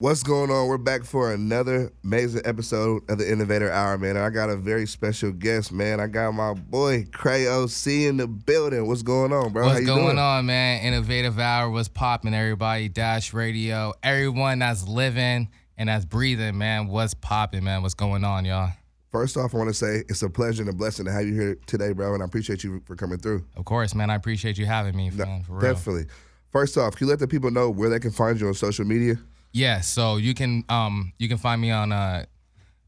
What's going on? We're back for another amazing episode of the Innovator Hour, man. I got a very special guest, man. I got my boy Cray OC in the building. What's going on, bro? What's How you going doing? on, man? Innovative Hour, what's popping, everybody? Dash Radio, everyone that's living and that's breathing, man. What's popping, man? What's going on, y'all? First off, I want to say it's a pleasure and a blessing to have you here today, bro, and I appreciate you for coming through. Of course, man. I appreciate you having me, man, for real. Definitely. First off, can you let the people know where they can find you on social media? Yeah, so you can find me on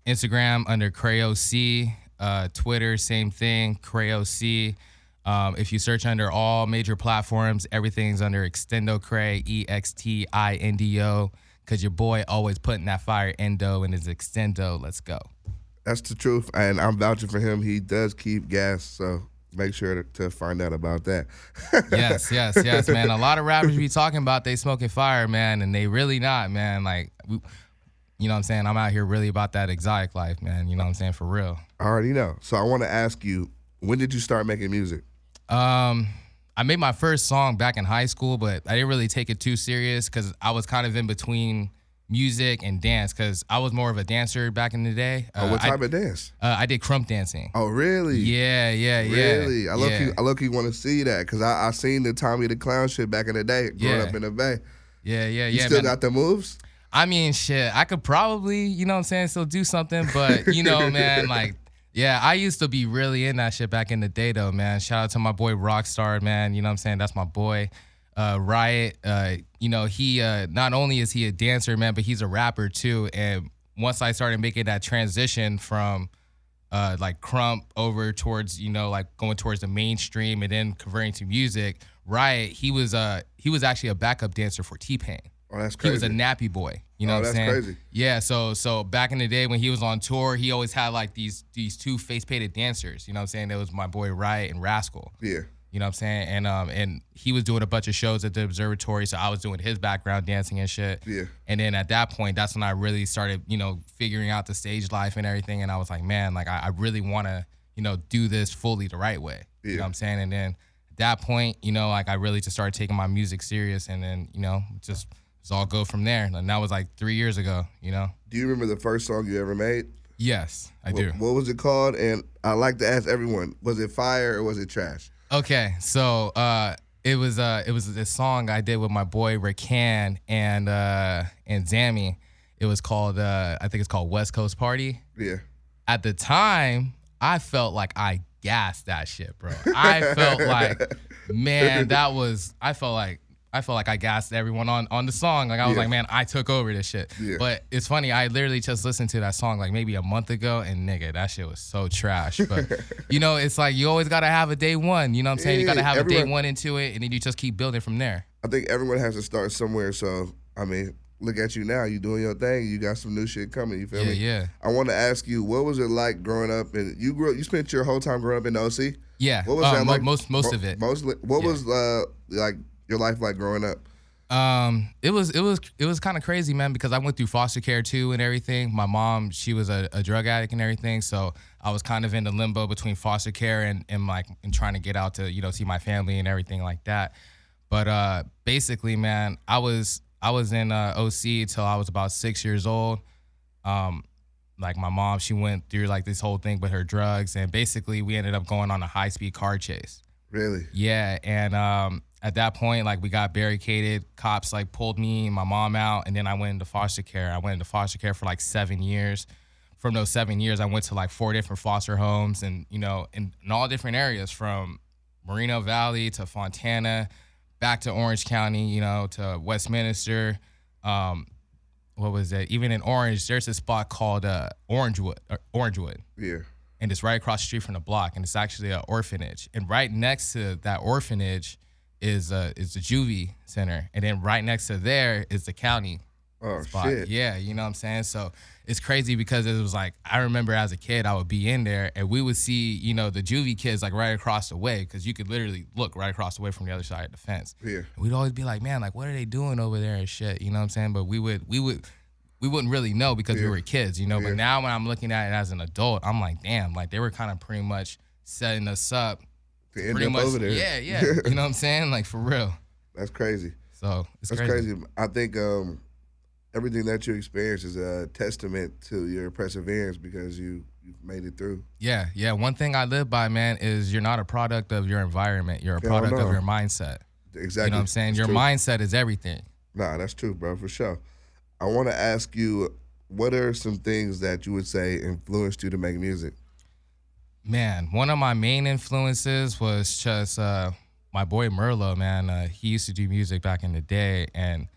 Instagram under Cray OC, Twitter, same thing, Cray OC. If you search under all major platforms, everything's under Extendo Cray, EXTINDO, because your boy always putting that fire endo in his Extendo. Let's go. That's the truth, and I'm vouching for him. He does keep gas, so make sure to find out about that. Yes, man. A lot of rappers be talking about they smoking fire, man, and they really not, man. Like, you know what I'm saying? I'm out here really about that exotic life, man. You know what I'm saying? For real. I already know. So I want to ask you, when did you start making music? I made my first song back in high school, but I didn't really take it too serious because I was kind of in between music and dance because I was more of a dancer back in the day. What type of dance? I did crump dancing. Oh, really? Yeah. Really? I look you want to see that because I seen the Tommy the Clown shit back in the day growing up in the Bay. Yeah. You still got the moves? I mean, shit, I could probably, you know what I'm saying, still do something, but, you know, man, like, yeah, I used to be really in that shit back in the day, though, man. Shout out to my boy Rockstar, man. You know what I'm saying? That's my boy. Riot, you know, he not only is he a dancer, man, but he's a rapper too. And once I started making that transition from like crump over towards, you know, like going towards the mainstream and then converting to music, Riot, he was actually a backup dancer for T-Pain. Oh, that's crazy. He was a nappy boy. You know what I'm saying? That's crazy. Yeah, so back in the day when he was on tour, he always had like these two face-painted dancers. You know what I'm saying? That was my boy Riot and Rascal. Yeah. You know what I'm saying? And he was doing a bunch of shows at the observatory, so I was doing his background dancing and shit. Yeah. And then at that point, that's when I really started, you know, figuring out the stage life and everything. And I was like, man, like I really want to, you know, do this fully the right way. Yeah. You know what I'm saying? And then at that point, you know, like I really just started taking my music serious, and then, you know, just it's all go from there. And that was like 3 years ago, you know? Do you remember the first song you ever made? Yes, I do. What was it called? And I like to ask everyone, was it fire or was it trash? Okay, so it was this song I did with my boy Rakan and Zammy. It was called I think it's called West Coast Party. Yeah. At the time, I felt like I gassed that shit, bro. I felt like, man, I felt like I gassed everyone on the song. Like I was like, man, I took over this shit. Yeah. But it's funny, I literally just listened to that song like maybe a month ago, and nigga, that shit was so trash. But you know, it's like you always gotta have a day one. You know what I'm saying? You gotta have a day one into it, and then you just keep building from there. I think everyone has to start somewhere. So I mean, look at you now. You doing your thing. You got some new shit coming. You feel me? Yeah. I want to ask you, what was it like growing up? And you spent your whole time growing up in the OC. Yeah. What was that like? Most of it. Mostly. What was like your life like growing up? It was kind of crazy, man, because I went through foster care too and everything. My mom, she was a drug addict and everything, so I was kind of in the limbo between foster care and trying to get out to, you know, see my family and everything like that. But basically, man, I was in OC till I was about 6 years old. Like my mom, she went through like this whole thing with her drugs, and basically we ended up going on a high-speed car chase. Really? Yeah, and at that point, like we got barricaded. Cops like pulled me and my mom out, and then I went into foster care. I went into foster care for like 7 years. From those 7 years, I went to like 4 different foster homes, and you know, in all different areas, from Moreno Valley to Fontana, back to Orange County, you know, to Westminster. What was that? Even in Orange, there's a spot called Orangewood. Yeah. And it's right across the street from the block, and it's actually an orphanage. And right next to that orphanage is the juvie center, and then right next to there is the county spot. Shit. Yeah, you know what I'm saying? So it's crazy because it was like, I remember as a kid, I would be in there and we would see, you know, the juvie kids like right across the way, because you could literally look right across the way from the other side of the fence. Yeah. And we'd always be like, man, like what are they doing over there and shit, you know what I'm saying? But we wouldn't really know because we were kids, you know. But now when I'm looking at it as an adult, I'm like, damn, like they were kind of pretty much setting us up to end up over there. Yeah. You know what I'm saying? Like for real. That's crazy. So it's That's crazy. I think everything that you experience is a testament to your perseverance because you've made it through. Yeah, yeah. One thing I live by, man, is you're not a product of your environment. You're a Hell product no. of your mindset. Exactly. You know what I'm saying? That's Your true. mindset is everything. Nah, that's true, bro, for sure. I want to ask you, what are some things that you would say influenced you to make music? Man, one of my main influences was just my boy Merlo, man. He used to do music back in the day, and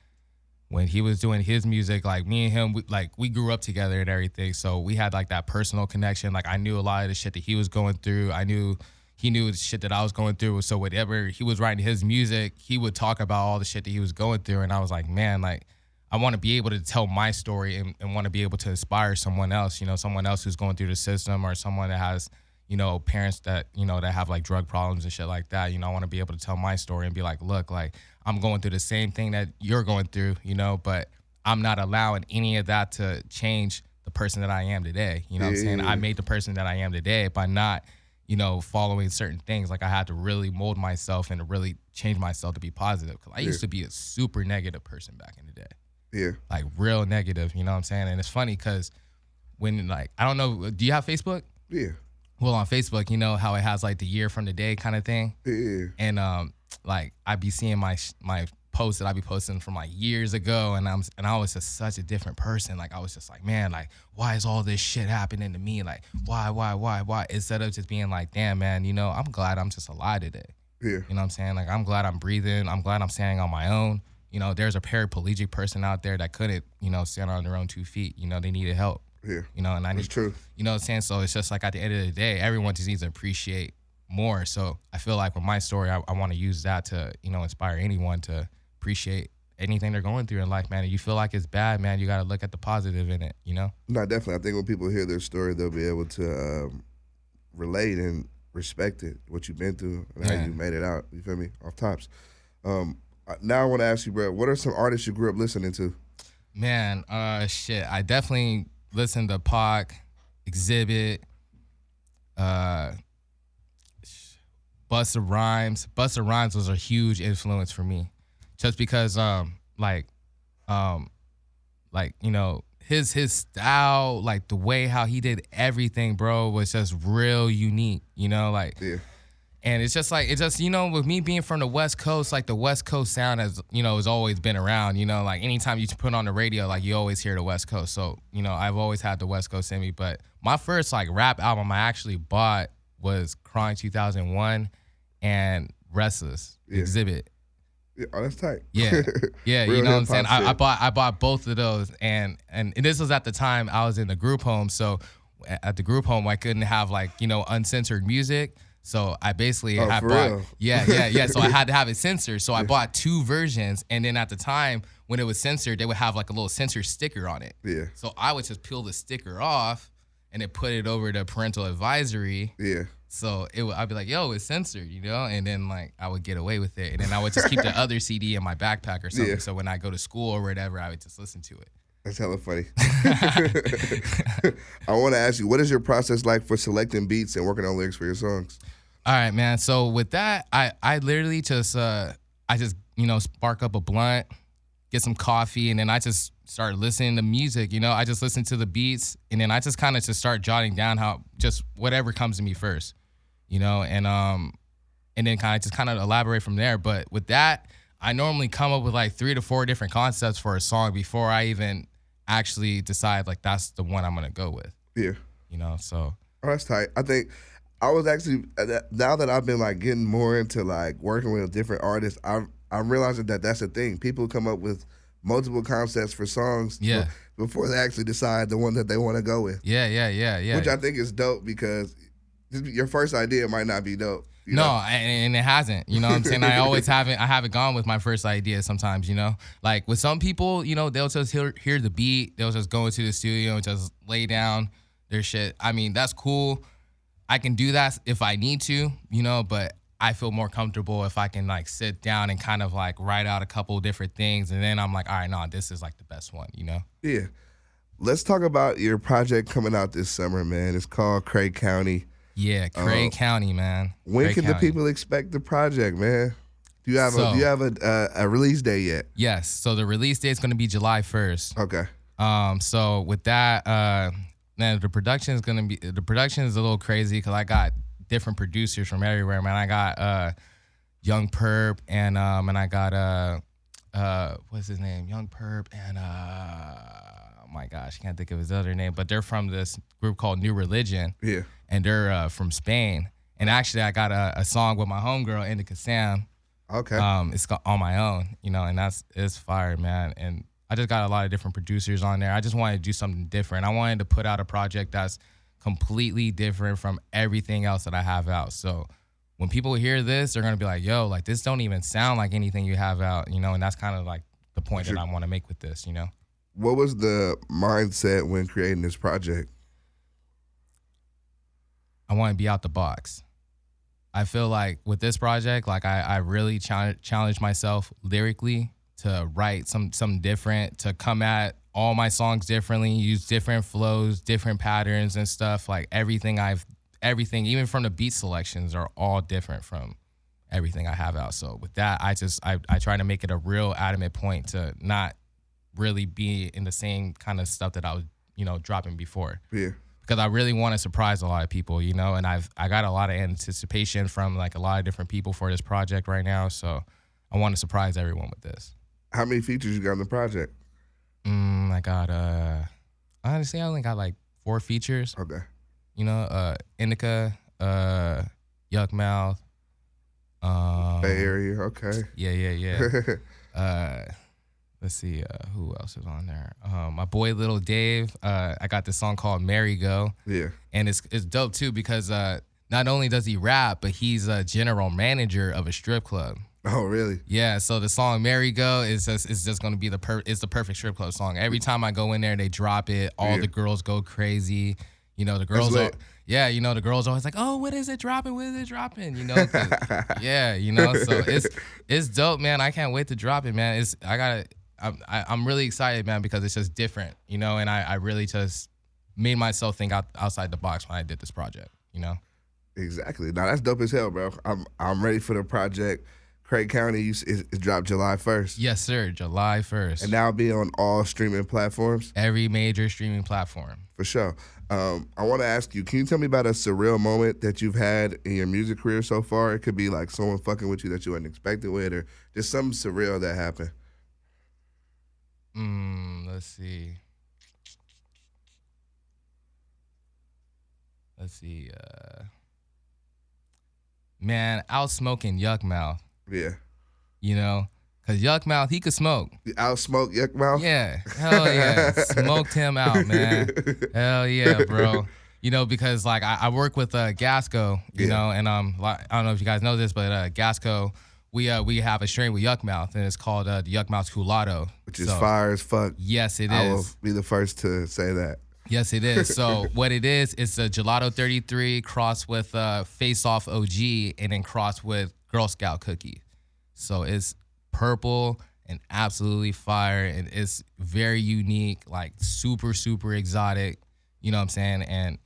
when he was doing his music, like me and him, we grew up together and everything. So we had like that personal connection. Like I knew a lot of the shit that he was going through. I knew he knew the shit that I was going through. So whatever he was writing his music, he would talk about all the shit that he was going through. And I was like, man, like I want to be able to tell my story and want to be able to inspire someone else, you know, someone else who's going through the system or someone that has, you know, parents that, you know, that have like drug problems and shit like that. You know, I want to be able to tell my story and be like, look, like I'm going through the same thing that you're going through, you know, but I'm not allowing any of that to change the person that I am today. You know what I'm saying? I made the person that I am today by not, you know, following certain things. Like I had to really mold myself and to really change myself to be positive. Cause I used to be a super negative person back in the day. Yeah. Like real negative, you know what I'm saying? And it's funny because when like, I don't know, do you have Facebook? Yeah. Well, on Facebook, you know how it has like the year from the day kind of thing? Yeah. And like I be seeing my posts that I be posting from like years ago, and I was just such a different person. Like I was just like, man, like why is all this shit happening to me? Like why? Instead of just being like, damn, man, you know, I'm glad I'm just alive today. Yeah. You know what I'm saying? Like I'm glad I'm breathing. I'm glad I'm standing on my own. You know, there's a paraplegic person out there that couldn't, you know, stand on their own 2 feet. You know, they needed help. Yeah. You know, and I need, That's true. you know what I'm saying? So it's just like at the end of the day, everyone just needs to appreciate more. So I feel like with my story, I want to use that to, you know, inspire anyone to appreciate anything they're going through in life, man. And you feel like it's bad, man, you got to look at the positive in it, you know? No, definitely. I think when people hear their story, they'll be able to relate and respect it, what you've been through and how you made it out. You feel me? Off tops. Now I want to ask you, bro, what are some artists you grew up listening to? Man, shit, I definitely listened to Pac, Exhibit, Busta Rhymes. Busta Rhymes was a huge influence for me, just because, you know, his style, like the way how he did everything, bro, was just real unique. You know, like. Yeah. And it's just, you know, with me being from the West Coast, like the West Coast sound has, you know, has always been around, you know, like anytime you put on the radio, like you always hear the West Coast. So, you know, I've always had the West Coast in me. But my first like rap album I actually bought was Crying 2001 and Restless, Exhibit. Yeah, oh, that's tight. Yeah, yeah, you know what I'm saying? Shit. I bought both of those. And this was at the time I was in the group home. So at the group home, I couldn't have like, you know, uncensored music. So I basically for bought, real? yeah. So I had to have it censored. So I bought 2 versions, and then at the time when it was censored, they would have like a little censor sticker on it. Yeah. So I would just peel the sticker off and then put it over to parental advisory. Yeah. So I'd be like, yo, it's censored, you know? And then like I would get away with it. And then I would just keep the other CD in my backpack or something. Yeah. So when I go to school or whatever, I would just listen to it. That's hella funny. I want to ask you, what is your process like for selecting beats and working on lyrics for your songs? All right, man. So with that, I literally just you know, spark up a blunt, get some coffee, and then I just start listening to music. You know, I just listen to the beats, and then I just kind of just start jotting down how just whatever comes to me first, you know, and then kind of elaborate from there. But with that, I normally come up with like 3 to 4 different concepts for a song before I even actually decide like that's the one I'm gonna go with. Yeah. You know, so. Oh, that's tight. I think I was actually, now that I've been like getting more into like working with different artists, I'm realizing that that's a thing. People come up with multiple concepts for songs before they actually decide the one that they want to go with. Yeah. Which I think is dope because your first idea might not be dope. You know? And it hasn't. You know what I'm saying? I haven't gone with my first idea sometimes, you know? Like with some people, you know, they'll just hear the beat, they'll just go into the studio and just lay down their shit. I mean, that's cool. I can do that if I need to, you know, but I feel more comfortable if I can like sit down and kind of like write out a couple different things, and then I'm like, all right, no, this is like the best one, you know? Yeah. Let's talk about your project coming out this summer, man. It's called Cray County. Yeah, Cray County, man. When Cray can County. the people expect the project, man? Do you have a release date yet? Yes. So the release date is going to be July 1st. Okay. So with that, man, the production is a little crazy because I got different producers from everywhere, man. I got Young Perp and I got what's his name? Young Perp and oh my gosh, I can't think of his other name, but they're from this group called New Religion. Yeah. And they're from Spain. And actually I got a song with my homegirl, Indica Sam. Okay. It's On My Own, and it's fire, man. And I just got a lot of different producers on there. I just wanted to do something different. I wanted to put out a project that's completely different from everything else that I have out. So when people hear this, they're going to be like, yo, like this don't even sound like anything you have out, and that's kind of like the point that I want to make with this, What was the mindset when creating this project? I want to be out the box. I feel like with this project, like I really challenged myself lyrically to write something different, to come at all my songs differently, use different flows, different patterns and stuff. Like everything, even from the beat selections, are all different from everything I have out. So with that, I try to make it a real adamant point to not really be in the same kind of stuff that I was, dropping before. Yeah. Because I really want to surprise a lot of people, and I got a lot of anticipation from like a lot of different people for this project right now. So I want to surprise everyone with this. How many features you got in the project? I got honestly I only got like 4 features. Okay. Indica, Yuck Mouth. Bay Area, okay. Yeah. Let's see, who else is on there? My boy Little Dave. I got this song called Merry Go. Yeah. And it's dope too because not only does he rap, but he's a general manager of a strip club. Oh, really? Yeah. So the song Merry Go is just gonna be the perfect strip club song. Every time I go in there, they drop it. All the girls go crazy. The girls the girls always like, oh, what is it dropping? What is it dropping? So it's dope, man. I can't wait to drop it, man. I'm really excited, man, because it's just different, and I really just made myself think outside the box when I did this project, Exactly. Now that's dope as hell, bro. I'm ready for the project. Cray County is dropped July 1st. Yes, sir. July 1st. And now it'll be on all streaming platforms. Every major streaming platform. For sure. I want to ask you, can you tell me about a surreal moment that you've had in your music career so far? It could be like someone fucking with you that you wasn't expecting with, or just something surreal that happened. Let's see. Man, out smoking Yuck Mouth. Yeah. Because Yuck Mouth, he could smoke. You out-smoke Yuck Mouth? Yeah. Hell yeah. Smoked him out, man. Hell yeah, bro. Because like I work with Gasco, and I don't know if you guys know this, but Gasco, we have a strain with Yuck Mouth, and it's called the Yuck Mouth Culoto. Which is fire as fuck. Yes, it is. I will be the first to say that. Yes, it is. So what it is, it's a Gelato 33 crossed with Face Off OG and then crossed with Girl Scout cookie. So it's purple and absolutely fire, and it's very unique, like super, super exotic. You know what I'm saying? And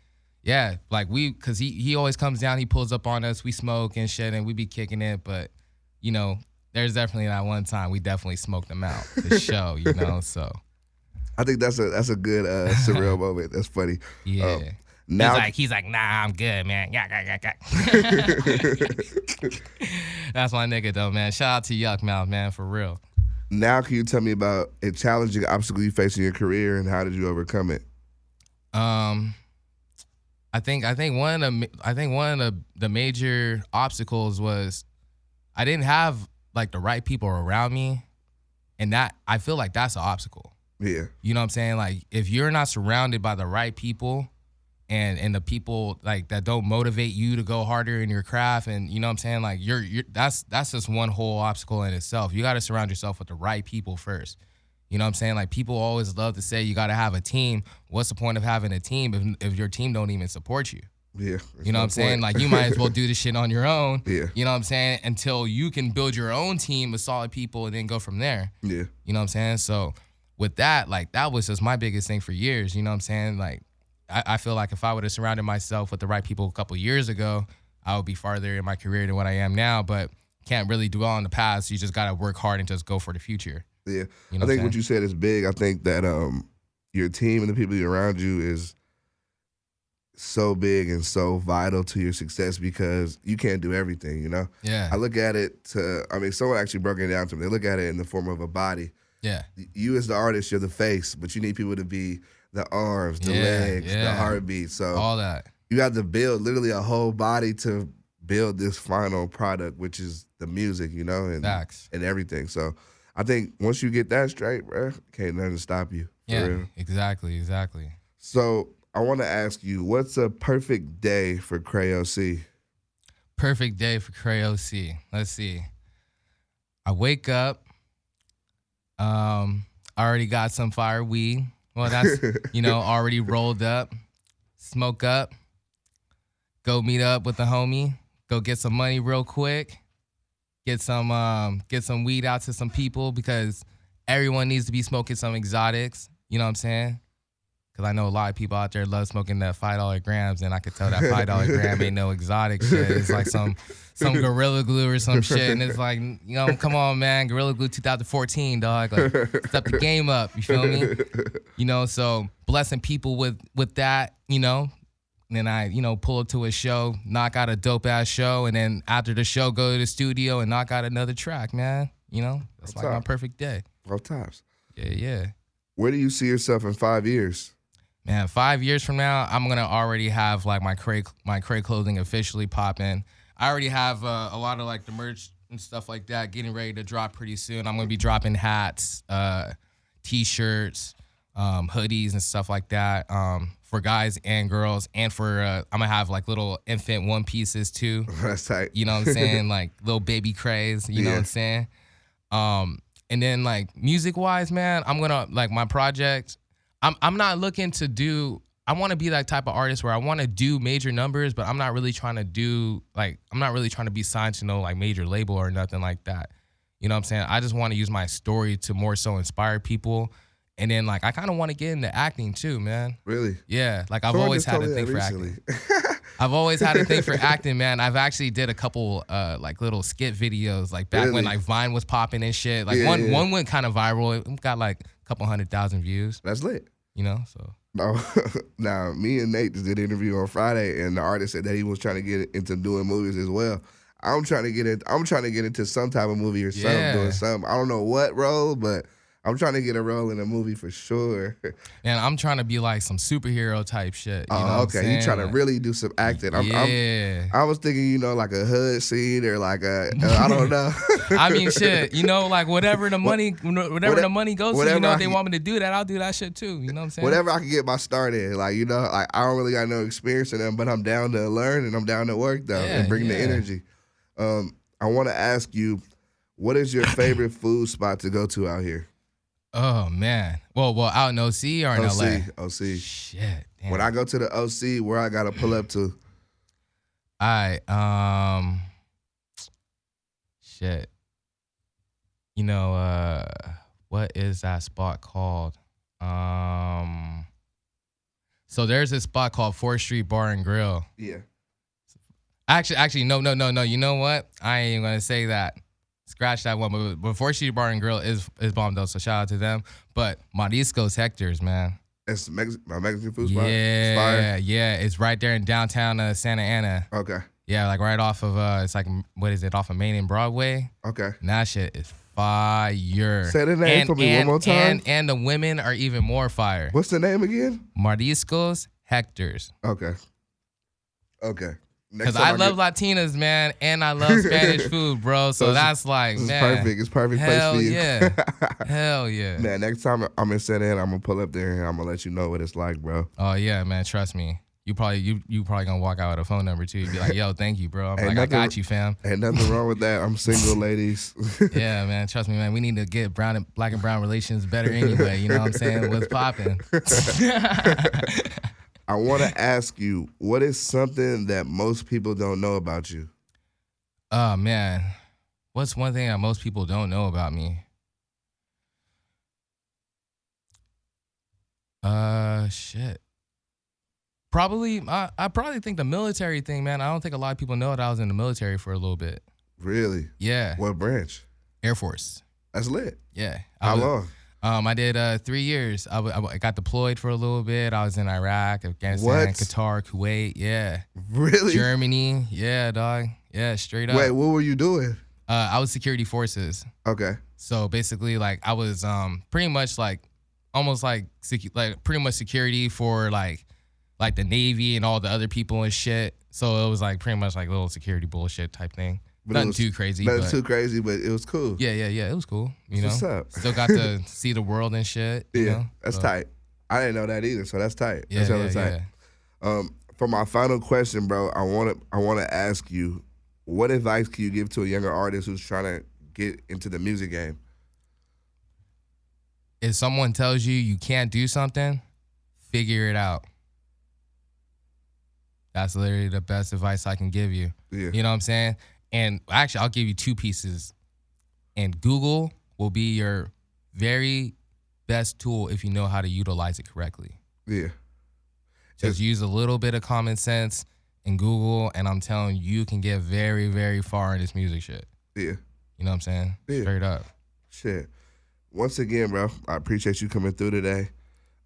yeah, like because he always comes down, he pulls up on us, we smoke and shit, and we be kicking it. But, there's definitely that one time we definitely smoked them out for show, so. I think that's a good surreal moment. That's funny. Yeah. Now he's like, nah, I'm good, man. Yeah. That's my nigga though, man. Shout out to Yuck Mouth, man, for real. Now, can you tell me about a challenging obstacle you faced in your career and how did you overcome it? I think one of the major obstacles was I didn't have like the right people around me, and that I feel like that's an obstacle. Yeah. You know what I'm saying? Like if you're not surrounded by the right people and the people like that don't motivate you to go harder in your craft, and you know what I'm saying? Like you're that's just one whole obstacle in itself. You got to surround yourself with the right people first. You know what I'm saying? Like people always love to say you got to have a team. What's the point of having a team if your team don't even support you? Yeah. You know what I'm saying? Like you might as well do this shit on your own. Yeah. You know what I'm saying? Until you can build your own team of solid people and then go from there. Yeah. You know what I'm saying? So with that, like that was just my biggest thing for years. You know what I'm saying? Like I feel like if I would have surrounded myself with the right people a couple years ago, I would be farther in my career than what I am now. But can't really dwell on the past. You just gotta work hard and just go for the future. Yeah, you know I think what you said is big. I think that your team and the people around you is so big and so vital to your success because you can't do everything, you know? Yeah. I look at it someone actually broke it down to me. They look at it in the form of a body. Yeah. You as the artist, you're the face, but you need people to be the arms, the legs, the heartbeat. So all that. You have to build literally a whole body to build this final product, which is the music, you know, and Facts. And everything. So I think once you get that straight, bro, can't nothing stop you. Yeah, real. exactly. So I want to ask you, what's a perfect day for Cray OC? Perfect day for Cray OC. Let's see. I wake up. I already got some fire weed. Well, that's, already rolled up. Smoke up. Go meet up with the homie. Go get some money real quick. Get some weed out to some people because everyone needs to be smoking some exotics. You know what I'm saying? Because I know a lot of people out there love smoking that $5 grams, and I could tell that $5 gram ain't no exotic shit. It's like some Gorilla Glue or some shit, and it's like, come on, man, Gorilla Glue 2014, dog. Like, step the game up, you feel me? So blessing people with that, and then I, pull up to a show, knock out a dope-ass show, and then after the show, go to the studio and knock out another track, man. That's like my perfect day. All times. Yeah. Where do you see yourself in 5 years? Man, 5 years from now, I'm gonna already have like my Cray clothing officially popping. I already have a lot of like the merch and stuff like that getting ready to drop pretty soon. I'm gonna be dropping hats, t-shirts, hoodies and stuff like that for guys and girls. And for I'm gonna have like little infant one pieces too. That's tight. You know what I'm saying? Like little baby Crays. You know what I'm saying? And then like music wise, man, I'm gonna like my project. I'm not looking to do. I want to be that type of artist where I want to do major numbers, but I'm not really trying to be signed to no like major label or nothing like that. You know what I'm saying? I just want to use my story to more so inspire people. And then like I kind of want to get into acting too, man. Really? Yeah. Like I've always had a thing for acting. I've always had a thing for acting, man. I've actually did a couple like little skit videos like back when like Vine was popping and shit. Like one went kind of viral. It got like a couple 100,000 views. That's lit. So. Now, me and Nate just did an interview on Friday, and the artist said that he was trying to get into doing movies as well. I'm trying to get into some type of movie or something, doing something. I don't know what role, but I'm trying to get a role in a movie for sure. And I'm trying to be like some superhero type shit. You know okay. You trying to really do some acting. I was thinking, like a hood scene or like I don't know. I mean, shit, like whatever the money goes to, if they want me to do that, I'll do that shit too. You know what I'm saying? Whatever I can get my start in. Like, like I don't really got no experience in them, but I'm down to learn and I'm down to work though and bring the energy. I want to ask you, what is your favorite food spot to go to out here? Oh, man. Well, out in OC or in LA? OC. Shit. Damn. When I go to the OC, where I got to pull up to? All right. Shit. What is that spot called? So there's this spot called 4th Street Bar and Grill. Yeah. Actually, no. You know what? I ain't even going to say that. Scratch that one, but 4th Street Bar and Grill is bomb though, so shout out to them. But Mariscos Hector's, man. It's my Mexican food spot? Yeah, it's right there in downtown Santa Ana. Okay. Yeah, like right off of, it's like, what is it, off of Main and Broadway? Okay. And that shit is fire. Say the name for me one more time. And the women are even more fire. What's the name again? Mariscos Hector's. Okay. Because I love Latinas, man, and I love Spanish food, bro. So that's like, man. Perfect. It's perfect place for you. Yeah. Hell yeah. Man, next time I'm in Santa Ana, I'm going to pull up there and I'm going to let you know what it's like, bro. Oh, yeah, man. Trust me. You probably going to walk out with a phone number, too. You be like, yo, thank you, bro. I'm like, I got you, fam. Ain't nothing wrong with that. I'm single, ladies. Yeah, man. Trust me, man. We need to get black and brown relations better anyway. You know what I'm saying? What's popping? I want to ask you, what is something that most people don't know about you? Oh, man. What's one thing that most people don't know about me? Shit. Probably, I probably think the military thing, man. I don't think a lot of people know that I was in the military for a little bit. Really? Yeah. What branch? Air Force. That's lit. Yeah. How long? I did 3 years. I got deployed for a little bit. I was in Iraq, Afghanistan, Qatar, Kuwait. Yeah. Really? Germany. Yeah, dog. Yeah, straight up. Wait, what were you doing? I was security forces. Okay. So basically, like, I was pretty much like almost like pretty much security for like the Navy and all the other people and shit. So it was like pretty much like little security bullshit type thing. But Nothing too crazy. Nothing too crazy, but it was cool. Yeah. It was cool. You know, what's up? Still got to see the world and shit. You know? That's tight. I didn't know that either, so that's tight. Yeah, that's tight. For my final question, bro, I want to ask you, what advice can you give to a younger artist who's trying to get into the music game? If someone tells you can't do something, figure it out. That's literally the best advice I can give you. Yeah. You know what I'm saying? And actually, I'll give you 2 pieces. And Google will be your very best tool if you know how to utilize it correctly. Yeah. Just use a little bit of common sense in Google, and I'm telling you, you can get very, very far in this music shit. Yeah. You know what I'm saying? Yeah. Straight up. Shit. Once again, bro, I appreciate you coming through today.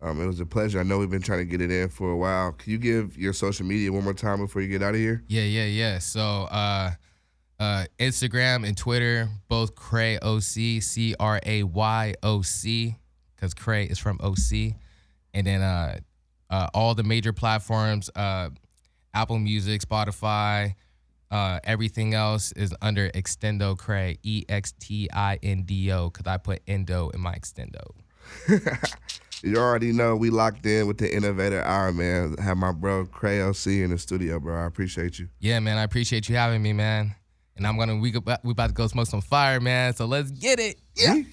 It was a pleasure. I know we've been trying to get it in for a while. Can you give your social media one more time before you get out of here? Yeah. So, Instagram and Twitter, both Cray OC, CRAYOC, because Cray is from OC. And then all the major platforms, Apple Music, Spotify, everything else is under Extendo Cray, EXTINDO, because I put endo in my Extendo. You already know we locked in with the Innovator Hour, man. Have my bro Cray OC in the studio, bro. I appreciate you. Yeah, man, I appreciate you having me, man. And we about to go smoke some fire, man. So let's get it. Yeah.